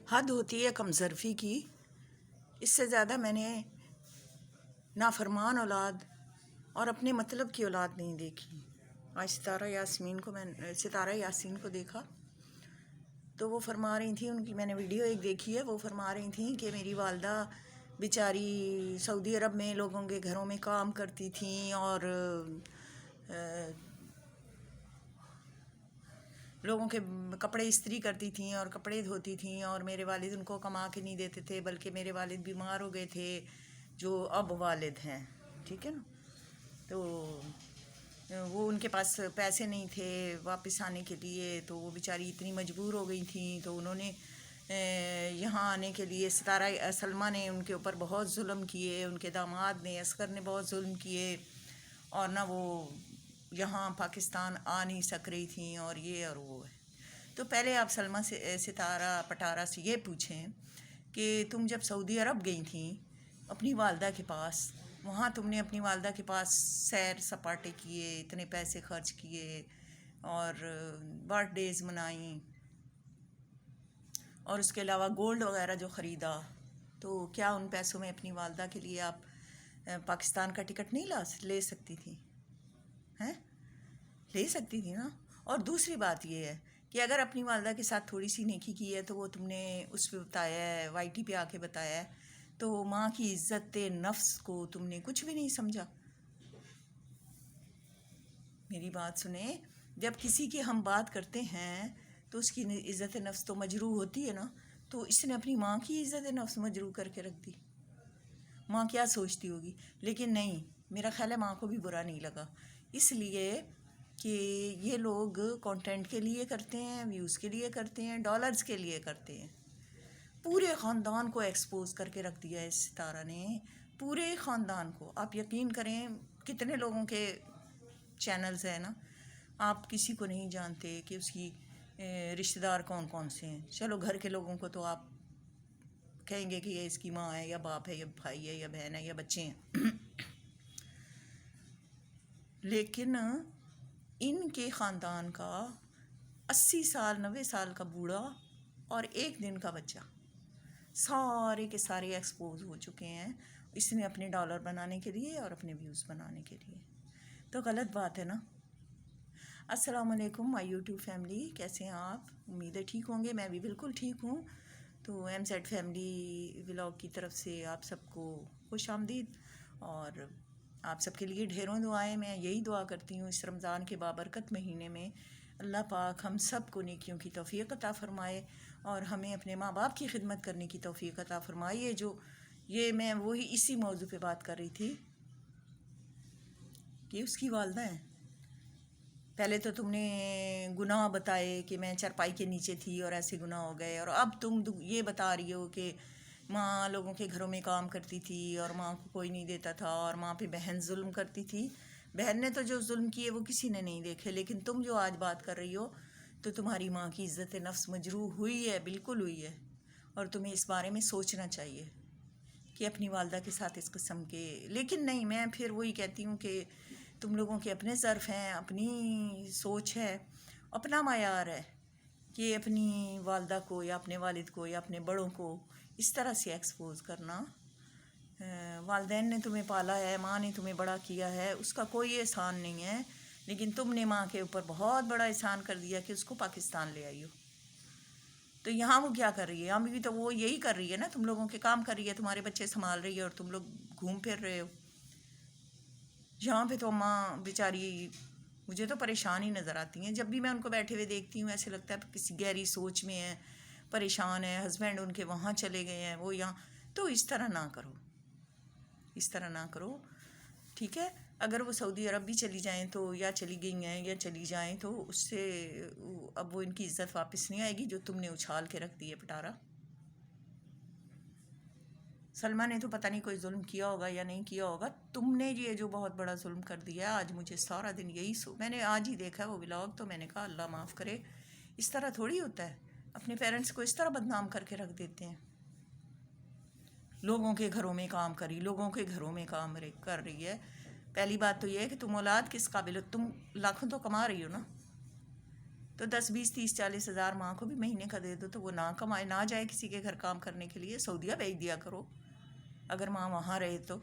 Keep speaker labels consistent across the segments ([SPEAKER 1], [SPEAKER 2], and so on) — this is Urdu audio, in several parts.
[SPEAKER 1] حد ہوتی ہے کم ظرفی کی، اس سے زیادہ میں نے نافرمان اولاد اور اپنے مطلب کی اولاد نہیں دیکھی۔ آج ستارہ یاسین کو دیکھا تو وہ فرما رہی تھیں، ان کی میں نے ویڈیو ایک دیکھی ہے، وہ فرما رہی تھیں کہ میری والدہ بیچاری سعودی عرب میں لوگوں کے گھروں میں کام کرتی تھیں اور لوگوں کے کپڑے استری کرتی تھیں اور کپڑے دھوتی تھیں، اور میرے والد ان کو کما کے نہیں دیتے تھے، بلکہ میرے والد بیمار ہو گئے تھے جو اب والد ہیں، ٹھیک ہے نا۔ تو وہ ان کے پاس پیسے نہیں تھے واپس آنے کے لیے، تو وہ بیچاری اتنی مجبور ہو گئی تھیں، تو انہوں نے یہاں آنے کے لیے سلمہ نے ان کے اوپر بہت ظلم کیے، ان کے داماد نے اصغر نے بہت ظلم کیے، اور نہ وہ یہاں پاکستان آ نہیں سک رہی تھیں، اور یہ اور وہ ہے۔ تو پہلے آپ سلمہ سے ستارہ پٹارہ سے یہ پوچھیں کہ تم جب سعودی عرب گئی تھیں اپنی والدہ کے پاس، وہاں تم نے اپنی والدہ کے پاس سیر سپاٹے کیے، اتنے پیسے خرچ کیے اور برتھ ڈیز منائیں، اور اس کے علاوہ گولڈ وغیرہ جو خریدا، تو کیا ان پیسوں میں اپنی والدہ کے لیے آپ پاکستان کا ٹکٹ نہیں لے سکتی تھی؟ ہیں، لے سکتی تھی نا۔ اور دوسری بات یہ ہے کہ اگر اپنی والدہ کے ساتھ تھوڑی سی نیکی کی ہے تو وہ تم نے اس پہ بتایا ہے، وائی ٹی پہ آ کے بتایا ہے، تو ماں کی عزت نفس کو تم نے کچھ بھی نہیں سمجھا۔ میری بات سنیں، جب کسی کی ہم بات کرتے ہیں تو اس کی عزت نفس تو مجروح ہوتی ہے نا، تو اس نے اپنی ماں کی عزت نفس مجروح کر کے رکھ دی۔ ماں کیا سوچتی ہوگی؟ لیکن نہیں، میرا خیال ہے ماں کو بھی برا نہیں لگا، اس لیے کہ یہ لوگ کانٹینٹ کے لیے کرتے ہیں، ویوز کے لیے کرتے ہیں، ڈالرز کے لیے کرتے ہیں۔ پورے خاندان کو ایکسپوز کر کے رکھ دیا ہے اس ستارہ نے، پورے خاندان کو۔ آپ یقین کریں کتنے لوگوں کے چینلز ہیں نا، آپ کسی کو نہیں جانتے کہ اس کی رشتہ دار کون کون سے ہیں۔ چلو گھر کے لوگوں کو تو آپ کہیں گے کہ یہ اس کی ماں ہے یا باپ ہے یا بھائی ہے یا بہن ہے یا بچے ہیں، لیکن ان کے خاندان کا 80 سال 90 سال کا بوڑھا اور 1 دن کا بچہ سارے کے سارے ایکسپوز ہو چکے ہیں، اس نے اپنے ڈالر بنانے کے لیے اور اپنے ویوز بنانے کے لیے۔ تو غلط بات ہے نا۔ السلام علیکم مائی یوٹیوب فیملی، کیسے ہیں آپ؟ امید ہے ٹھیک ہوں گے، میں بھی بالکل ٹھیک ہوں۔ تو ایم زیڈ فیملی ولاگ کی طرف سے آپ سب کو خوش آمدید، اور آپ سب کے لیے ڈھیروں دعائیں۔ میں یہی دعا کرتی ہوں اس رمضان کے بابرکت مہینے میں اللہ پاک ہم سب کو نیکیوں کی توفیق عطا فرمائے، اور ہمیں اپنے ماں باپ کی خدمت کرنے کی توفیق عطا فرمائے۔ یہ میں وہی اسی موضوع پہ بات کر رہی تھی کہ اس کی والدہ ہیں، پہلے تو تم نے گناہ بتائے کہ میں چرپائی کے نیچے تھی اور ایسے گناہ ہو گئے، اور اب تم یہ بتا رہی ہو کہ ماں لوگوں کے گھروں میں کام کرتی تھی اور ماں کو کوئی نہیں دیتا تھا، اور ماں پہ بہن ظلم کرتی تھی۔ بہن نے تو جو ظلم کیے وہ کسی نے نہیں دیکھے، لیکن تم جو آج بات کر رہی ہو تو تمہاری ماں کی عزت نفس مجروح ہوئی ہے، بالکل ہوئی ہے، اور تمہیں اس بارے میں سوچنا چاہیے کہ اپنی والدہ کے ساتھ اس قسم کے۔ لیکن نہیں، میں پھر وہی کہتی ہوں کہ تم لوگوں کے اپنے ظرف ہیں، اپنی سوچ ہے، اپنا معیار ہے کہ اپنی والدہ کو یا اپنے والد کو یا اپنے بڑوں کو اس طرح سے ایکسپوز کرنا۔ والدین نے تمہیں پالا ہے، ماں نے تمہیں بڑا کیا ہے، اس کا کوئی احسان نہیں ہے، لیکن تم نے ماں کے اوپر بہت بڑا احسان کر دیا کہ اس کو پاکستان لے آئی ہو۔ تو یہاں وہ کیا کر رہی ہے؟ یہاں بھی تو وہ یہی کر رہی ہے نا، تم لوگوں کے کام کر رہی ہے، تمہارے بچے سنبھال رہی ہے، اور تم لوگ گھوم پھر رہے ہو۔ یہاں پہ تو ماں بیچاری مجھے تو پریشان ہی نظر آتی ہیں، جب بھی میں ان کو بیٹھے ہوئے دیکھتی ہوں ایسے لگتا ہے کسی گہری سوچ میں ہیں، پریشان ہیں، ہسبینڈ ان کے وہاں چلے گئے ہیں، وہ یہاں۔ تو اس طرح نہ کرو، اس طرح نہ کرو، ٹھیک ہے؟ اگر وہ سعودی عرب بھی چلی جائیں تو، یا چلی گئی ہیں یا چلی جائیں تو، اس سے اب وہ ان کی عزت واپس نہیں آئے گی جو تم نے اچھال کے رکھ دی ہے پٹارا۔ سلمہ نے تو پتہ نہیں کوئی ظلم کیا ہوگا یا نہیں کیا ہوگا، تم نے یہ جو بہت بڑا ظلم کر دیا ہے۔ آج مجھے سارا دن یہی میں نے آج ہی دیکھا وہ ولاگ، تو میں نے کہا اللہ معاف کرے، اس طرح تھوڑی ہوتا ہے، اپنے پیرنٹس کو اس طرح بدنام کر کے رکھ دیتے ہیں۔ لوگوں کے گھروں میں کام کری، لوگوں کے گھروں میں کام کر رہی ہے۔ پہلی بات تو یہ ہے کہ تم اولاد کس قابل ہو؟ تم لاکھوں تو کما رہی ہو نا، تو 10 20 30 40 ہزار ماں کو بھی مہینے کا دے دو، تو وہ نہ کمائے، نہ جائے کسی کے گھر کام کرنے کے لیے، سعودیہ بھیج دیا کرو اگر ماں وہاں رہے تو۔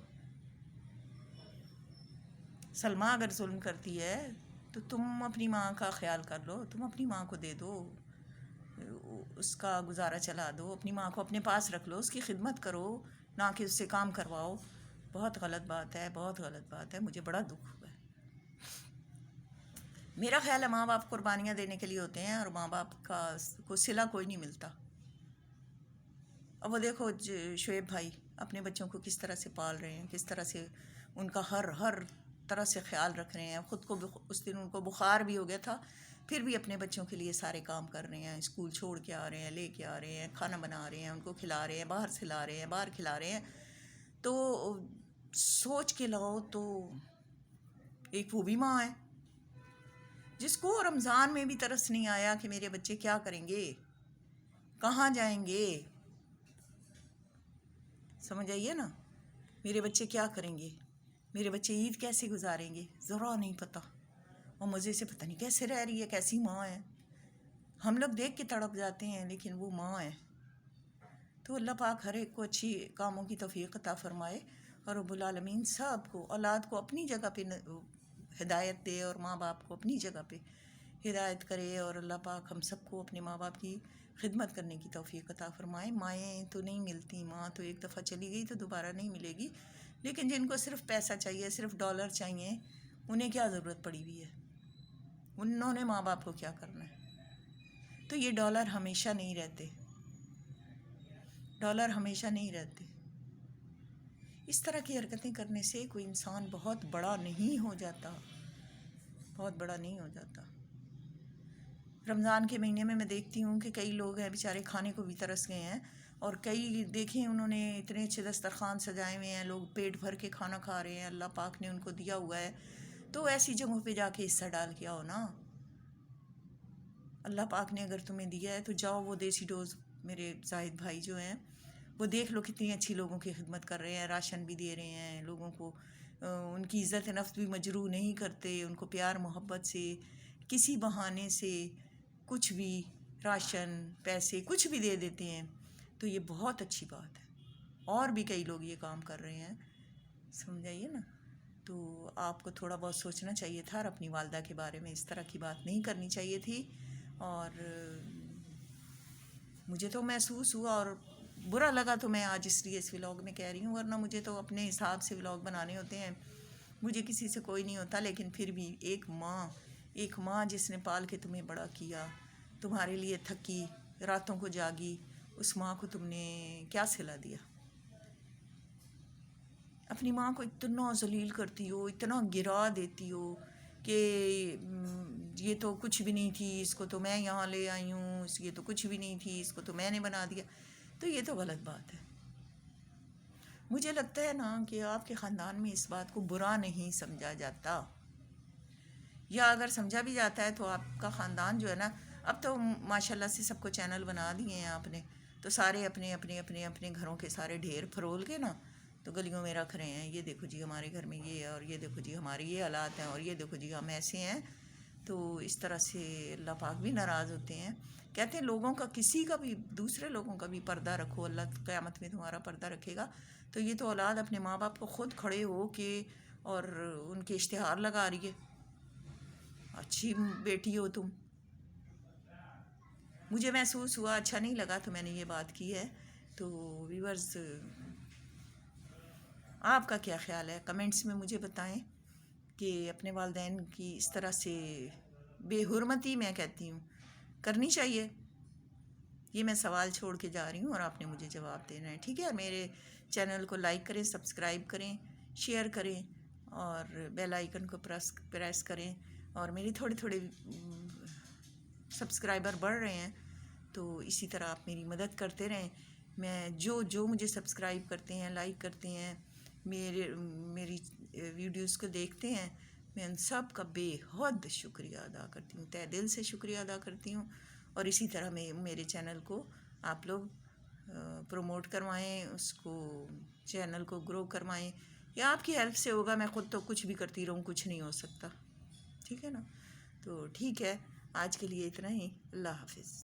[SPEAKER 1] سلمہ اگر ظلم کرتی ہے تو تم اپنی ماں کا خیال کر لو، تم اپنی ماں کو دے دو، اس کا گزارا چلا دو، اپنی ماں کو اپنے پاس رکھ لو، اس کی خدمت کرو، نہ کہ اس سے کام کرواؤ۔ بہت غلط بات ہے، بہت غلط بات ہے، مجھے بڑا دکھ ہوا ہے۔ میرا خیال ہے ماں باپ قربانیاں دینے کے لیے ہوتے ہیں، اور ماں باپ کا کو صلہ کوئی نہیں ملتا۔ اب وہ دیکھو شعیب بھائی اپنے بچوں کو کس طرح سے پال رہے ہیں، کس طرح سے ان کا ہر طرح سے خیال رکھ رہے ہیں۔ خود کو اس دن ان کو بخار بھی ہو گیا تھا، پھر بھی اپنے بچوں کے لیے سارے کام کر رہے ہیں، اسکول چھوڑ کے آ رہے ہیں، لے کے آ رہے ہیں، کھانا بنا رہے ہیں، ان کو کھلا رہے ہیں، باہر سے لا رہے ہیں، باہر کھلا رہے ہیں۔ تو سوچ کے لاؤ تو ایک وہ بھی ماں ہے جس کو رمضان میں بھی ترس نہیں آیا کہ میرے بچے کیا کریں گے، کہاں جائیں گے۔ سمجھ آئیے نا، میرے بچے کیا کریں گے، میرے بچے عید کیسے گزاریں گے، ذرا نہیں پتہ، اور مزے سے پتہ نہیں کیسے رہ رہی ہے، کیسی ماں ہے۔ ہم لوگ دیکھ کے تڑپ جاتے ہیں، لیکن وہ ماں ہے۔ تو اللہ پاک ہر ایک کو اچھی کاموں کی توفیق عطا فرمائے، اور رب العالمین سب کو اولاد کو اپنی جگہ پہ ہدایت دے، اور ماں باپ کو اپنی جگہ پہ ہدایت کرے، اور اللہ پاک ہم سب کو اپنے ماں باپ کی خدمت کرنے کی توفیق عطا فرمائے۔ مائیں تو نہیں ملتی، ماں تو ایک دفعہ چلی گئی تو دوبارہ نہیں ملے گی، لیکن جن کو صرف پیسہ چاہیے، صرف ڈالر چاہیے، انہیں کیا ضرورت پڑی ہوئی ہے، انہوں نے ماں باپ کو کیا کرنا ہے۔ تو یہ ڈالر ہمیشہ نہیں رہتے، ڈالر ہمیشہ نہیں رہتے۔ اس طرح کی حرکتیں کرنے سے کوئی انسان بہت بڑا نہیں ہو جاتا، بہت بڑا نہیں ہو جاتا۔ رمضان کے مہینے میں دیکھتی ہوں کہ کئی لوگ ہیں بیچارے کھانے کو بھی ترس گئے ہیں، اور کئی دیکھیں انہوں نے اتنے اچھے دسترخوان سجائے ہوئے ہیں، لوگ پیٹ بھر کے کھانا کھا رہے ہیں، اللہ پاک نے ان کو دیا ہوا ہے، تو ایسی جگہوں پہ جا کے حصہ ڈال کے آؤ نا۔ اللہ پاک نے اگر تمہیں دیا ہے تو جاؤ، وہ دیسی ڈوز میرے زاہد بھائی جو ہیں وہ دیکھ لو کتنی اچھی لوگوں کی خدمت کر رہے ہیں، راشن بھی دے رہے ہیں لوگوں کو، ان کی عزت نفس بھی مجروح نہیں کرتے، ان کو پیار محبت سے کسی بہانے سے کچھ بھی راشن پیسے کچھ بھی دے دیتے ہیں، تو یہ بہت اچھی بات ہے۔ اور بھی کئی لوگ یہ کام کر رہے ہیں، سمجھائیے نا۔ تو آپ کو تھوڑا بہت سوچنا چاہیے تھا، اور اپنی والدہ کے بارے میں اس طرح کی بات نہیں کرنی چاہیے تھی، اور مجھے تو محسوس ہوا اور برا لگا، تو میں آج اس لیے اس ولاگ میں کہہ رہی ہوں، ورنہ مجھے تو اپنے حساب سے ولاگ بنانے ہوتے ہیں، مجھے کسی سے کوئی نہیں ہوتا۔ لیکن پھر بھی ایک ماں جس نے پال کے تمہیں بڑا کیا، تمہارے لیے تھکی، راتوں کو جاگی، اس ماں کو تم نے کیا صلہ دیا؟ اپنی ماں کو اتنا ذلیل کرتی ہو، اتنا گرا دیتی ہو کہ یہ تو کچھ بھی نہیں تھی، اس کو تو میں یہاں لے آئی ہوں، یہ تو کچھ بھی نہیں تھی، اس کو تو میں نے بنا دیا، تو یہ تو غلط بات ہے۔ مجھے لگتا ہے نا کہ آپ کے خاندان میں اس بات کو برا نہیں سمجھا جاتا، یا اگر سمجھا بھی جاتا ہے تو آپ کا خاندان جو ہے نا، اب تو ماشاءاللہ سے سب کو چینل بنا دیے ہیں آپ نے، تو سارے اپنے اپنے اپنے اپنے گھروں کے سارے ڈھیر فرول کے نا تو گلیوں میں رکھ رہے ہیں، یہ دیکھو جی ہمارے گھر میں یہ ہے، اور یہ دیکھو جی ہمارے یہ حالات ہیں، اور یہ دیکھو جی ہم ایسے ہیں۔ تو اس طرح سے اللہ پاک بھی ناراض ہوتے ہیں، کہتے ہیں لوگوں کا کسی کا بھی، دوسرے لوگوں کا بھی پردہ رکھو، اللہ قیامت میں تمہارا پردہ رکھے گا۔ تو یہ تو اولاد اپنے ماں باپ کو خود کھڑے ہو کے اور ان کے اشتہار لگا رہی ہے، اچھی بیٹی ہو تم۔ مجھے محسوس ہوا، اچھا نہیں لگا، تو میں نے یہ بات کی ہے۔ تو ویورز، آپ کا کیا خیال ہے؟ کمنٹس میں مجھے بتائیں کہ اپنے والدین کی اس طرح سے بے حرمتی، میں کہتی ہوں، کرنی چاہیے؟ یہ میں سوال چھوڑ کے جا رہی ہوں، اور آپ نے مجھے جواب دینا ہے، ٹھیک ہے؟ میرے چینل کو لائک کریں، سبسکرائب کریں، شیئر کریں، اور بیل آئیکن کو پریس کریں، اور میری تھوڑے سبسکرائبر بڑھ رہے ہیں، تو اسی طرح آپ میری مدد کرتے رہیں۔ میں جو مجھے سبسکرائب کرتے ہیں، لائک کرتے ہیں، میری ویڈیوز کو دیکھتے ہیں، میں ان سب کا بے حد شکریہ ادا کرتی ہوں، تہ دل سے شکریہ ادا کرتی ہوں۔ اور اسی طرح میرے چینل کو آپ لوگ پروموٹ کروائیں، اس کو چینل کو گرو کروائیں، یا آپ کی ہیلپ سے ہوگا، میں خود تو کچھ بھی کرتی رہوں کچھ نہیں ہو سکتا، ٹھیک ہے نا؟ تو ٹھیک ہے، آج کے لیے اتنا ہی. اللہ حافظ.